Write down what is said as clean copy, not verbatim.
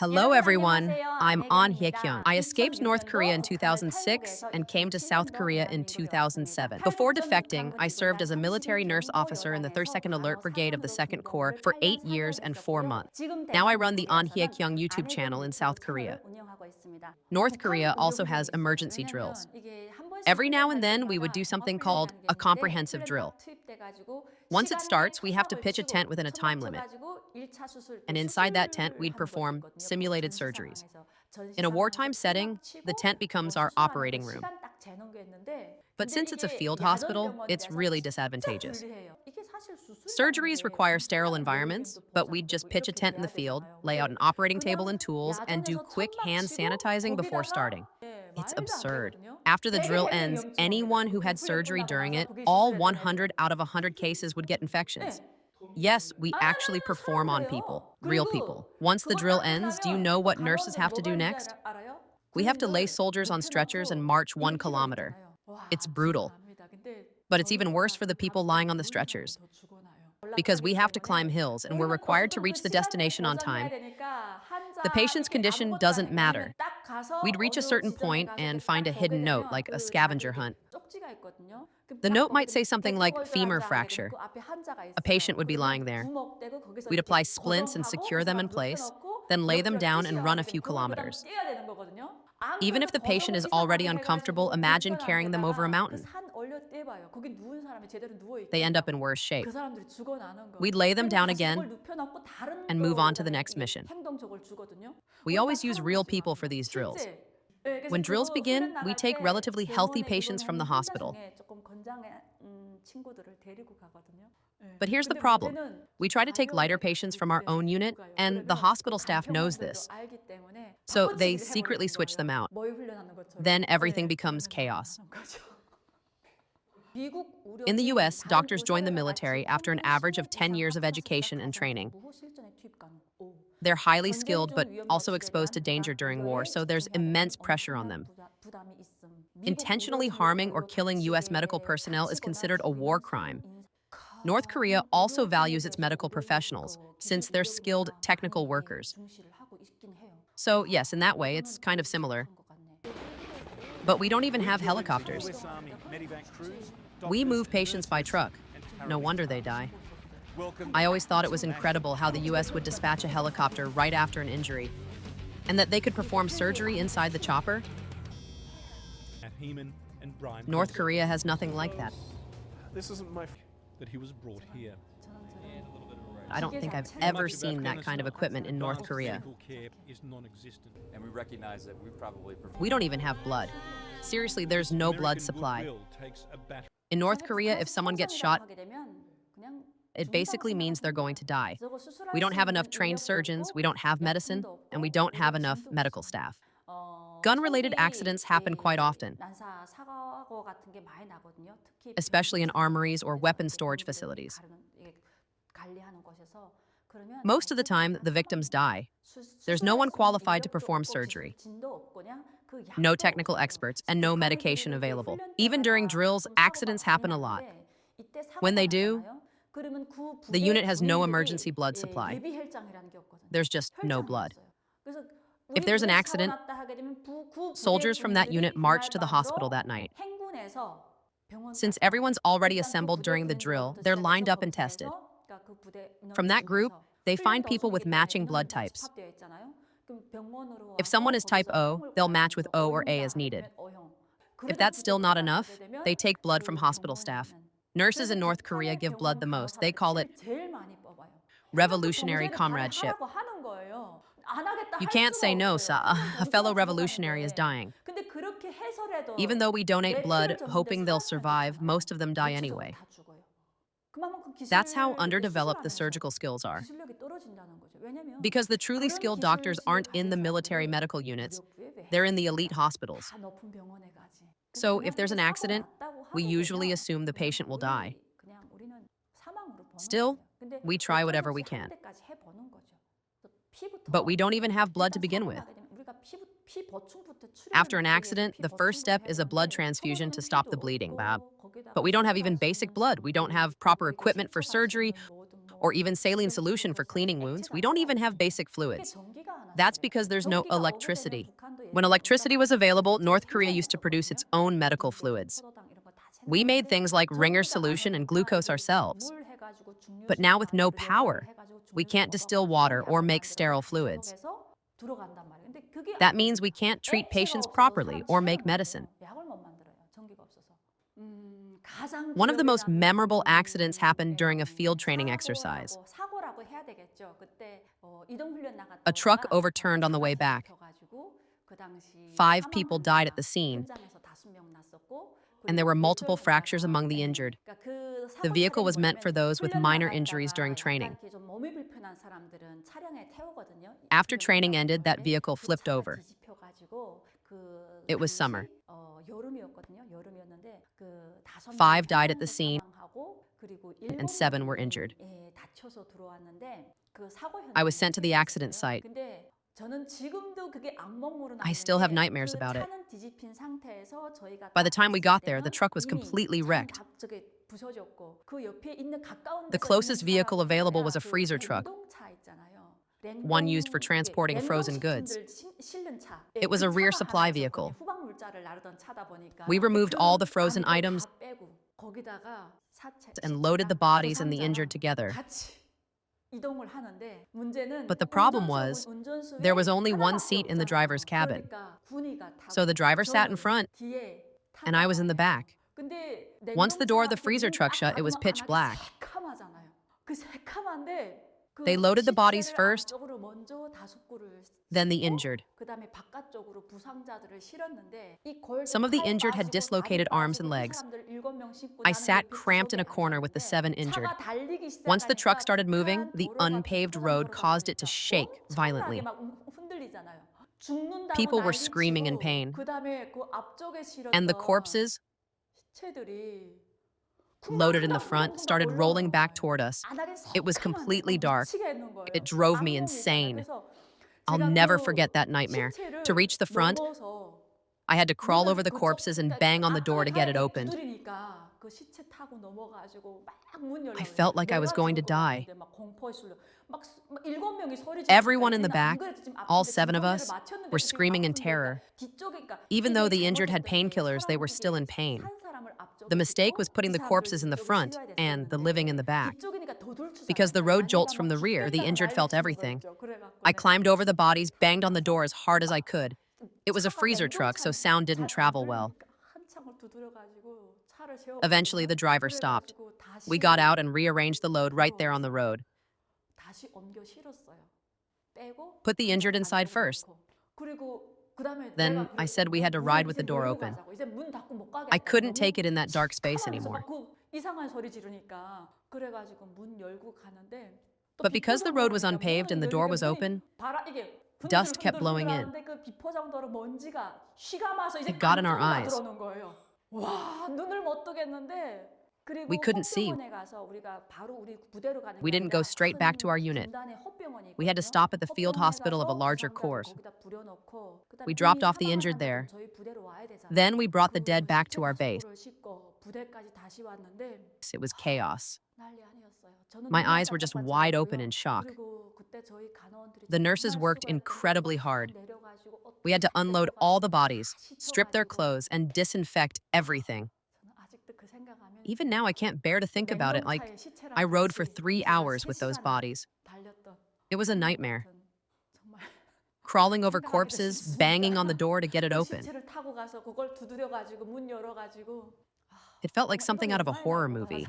Hello, everyone. I'm An Hye-kyung. I escaped North Korea in 2006 and came to South Korea in 2007. Before defecting, I served as a military nurse officer in the 32nd Alert Brigade of the 2nd Corps for 8 years and 4 months. Now I run the An Hye-kyung YouTube channel in South Korea. North Korea also has emergency drills. Every now and then, we would do something called a comprehensive drill. Once it starts, we have to pitch a tent within a time limit. And inside that tent, we'd perform simulated surgeries. In a wartime setting, the tent becomes our operating room. But since it's a field hospital, it's really disadvantageous. Surgeries require sterile environments, but we'd just pitch a tent in the field, lay out an operating table and tools, and do quick hand sanitizing before starting. It's absurd. After the drill ends, anyone who had surgery during it, all 100 out of 100 cases would get infections. Yes, we actually perform on people, real people. Once the drill ends, do you know what nurses have to do next? We have to lay soldiers on stretchers and march 1 kilometer. It's brutal. But it's even worse for the people lying on the stretchers, because we have to climb hills and we're required to reach the destination on time. The patient's condition doesn't matter. We'd reach a certain point and find a hidden note, like a scavenger hunt. The note might say something like femur fracture. A patient would be lying there. We'd apply splints and secure them in place, then lay them down and run a few kilometers. Even if the patient is already uncomfortable, imagine carrying them over a mountain. They end up in worse shape. We'd lay them down again and move on to the next mission. We always use real people for these drills. When drills begin, we take relatively healthy patients from the hospital. But here's the problem. We try to take lighter patients from our own unit, and the hospital staff knows this. So they secretly switch them out. Then everything becomes chaos. In the US, doctors join the military after an average of 10 years of education and training. They're highly skilled, but also exposed to danger during war, so there's immense pressure on them. Intentionally harming or killing US medical personnel is considered a war crime. North Korea also values its medical professionals, since they're skilled technical workers. So yes, in that way, it's kind of similar. But we don't even have helicopters. We move patients by truck. No wonder they die. I always thought it was incredible how the US would dispatch a helicopter right after an injury, and that they could perform surgery inside the chopper. North Korea has nothing like that. This isn't my that he was brought here. I don't think I've ever seen that kind of equipment in North Korea. And we recognize that We don't even have blood. Seriously, there's no blood supply. In North Korea, if someone gets shot, it basically means they're going to die. We don't have enough trained surgeons, we don't have medicine, and we don't have enough medical staff. Gun-related accidents happen quite often, especially in armories or weapon storage facilities. Most of the time, the victims die. There's no one qualified to perform surgery, no technical experts, and no medication available. Even during drills, accidents happen a lot. When they do, the unit has no emergency blood supply. There's just no blood. If there's an accident, soldiers from that unit march to the hospital that night. Since everyone's already assembled during the drill, they're lined up and tested. From that group, they find people with matching blood types. If someone is type O, they'll match with O or A as needed. If that's still not enough, they take blood from hospital staff. Nurses in North Korea give blood the most. They call it revolutionary comradeship. You can't say no, a fellow revolutionary is dying. Even though we donate blood, hoping they'll survive, most of them die anyway. That's how underdeveloped the surgical skills are. Because the truly skilled doctors aren't in the military medical units, they're in the elite hospitals. So if there's an accident, we usually assume the patient will die. Still, we try whatever we can. But we don't even have blood to begin with. After an accident, the first step is a blood transfusion to stop the bleeding. But we don't have even basic blood. We don't have proper equipment for surgery or even saline solution for cleaning wounds. We don't even have basic fluids. That's because there's no electricity. When electricity was available, North Korea used to produce its own medical fluids. We made things like Ringer solution and glucose ourselves. But now with no power, we can't distill water or make sterile fluids. That means we can't treat patients properly or make medicine. One of the most memorable accidents happened during a field training exercise. A truck overturned on the way back. 5 people died at the scene, and there were multiple fractures among the injured. The vehicle was meant for those with minor injuries during training. After training ended, that vehicle flipped over. It was summer. 5 died at the scene, and 7 were injured. I was sent to the accident site. I still have nightmares about it. By the time we got there, the truck was completely wrecked. The closest vehicle available was a freezer truck, one used for transporting frozen goods. It was a rear supply vehicle. We removed all the frozen items and loaded the bodies and the injured together. But the problem was, there was only one seat in the driver's cabin. So the driver sat in front, and I was in the back. Once the door of the freezer truck shut, it was pitch black. They loaded the bodies first, then the injured. Some of the injured had dislocated arms and legs. I sat cramped in a corner with the 7 injured. Once the truck started moving, the unpaved road caused it to shake violently. People were screaming in pain, and the corpses, loaded in the front, started rolling back toward us. It was completely dark. It drove me insane. I'll never forget that nightmare. To reach the front, I had to crawl over the corpses and bang on the door to get it opened. I felt like I was going to die. Everyone in the back, all 7 of us, were screaming in terror. Even though the injured had painkillers, they were still in pain. The mistake was putting the corpses in the front and the living in the back. Because the road jolts from the rear, the injured felt everything. I climbed over the bodies, banged on the door as hard as I could. It was a freezer truck, so sound didn't travel well. Eventually, the driver stopped. We got out and rearranged the load right there on the road. Put the injured inside first. Then I said we had to ride with the door open. I couldn't take it in that dark space anymore. But because the road was unpaved and the door was open, dust kept blowing in. It got in our eyes. We couldn't see. We didn't go straight back to our unit. We had to stop at the field hospital of a larger corps. We dropped off the injured there. Then we brought the dead back to our base. It was chaos. My eyes were just wide open in shock. The nurses worked incredibly hard. We had to unload all the bodies, strip their clothes, and disinfect everything. Even now, I can't bear to think about it. I rode for 3 hours with those bodies. It was a nightmare. Crawling over corpses, banging on the door to get it open. It felt like something out of a horror movie.